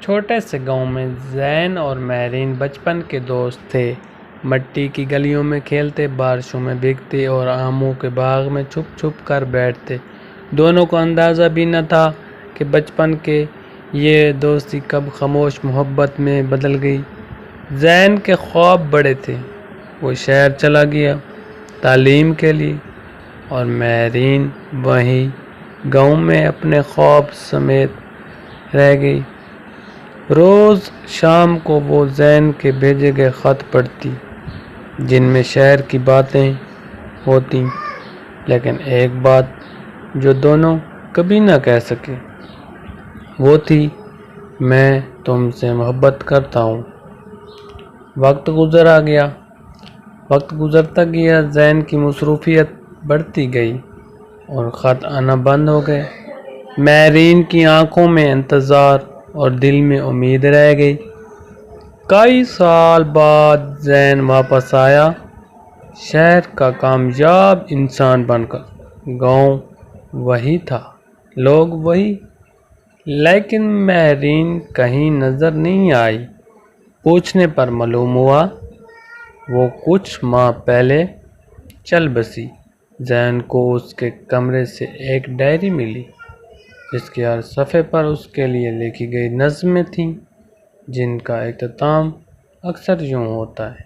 چھوٹے سے گاؤں میں زین اور مہرین بچپن کے دوست تھے۔ مٹی کی گلیوں میں کھیلتے، بارشوں میں بھیگتے اور آموں کے باغ میں چھپ چھپ کر بیٹھتے۔ دونوں کو اندازہ بھی نہ تھا کہ بچپن کی یہ دوستی کب خاموش محبت میں بدل گئی۔ زین کے خواب بڑے تھے، وہ شہر چلا گیا تعلیم کے لیے، اور مہرین وہیں گاؤں میں اپنے خواب سمیت رہ گئی۔ روز شام کو وہ زین کے بھیجے گئے خط پڑھتی، جن میں شہر کی باتیں ہوتیں، لیکن ایک بات جو دونوں کبھی نہ کہہ سکے وہ تھی، میں تم سے محبت کرتا ہوں۔ وقت گزرتا گیا، زین کی مصروفیت بڑھتی گئی اور خط آنا بند ہو گئے۔ مہرین کی آنکھوں میں انتظار اور دل میں امید رہ گئی۔ کئی سال بعد زین واپس آیا، شہر کا کامیاب انسان بن کر۔ گاؤں وہی تھا، لوگ وہی، لیکن مہرین کہیں نظر نہیں آئی۔ پوچھنے پر معلوم ہوا وہ کچھ ماہ پہلے چل بسی۔ زین کو اس کے کمرے سے ایک ڈائری ملی، جس کے ہر صفحے پر اس کے لیے لکھی گئی نظمیں تھیں، جن کا اختتام اکثر یوں ہوتا ہے: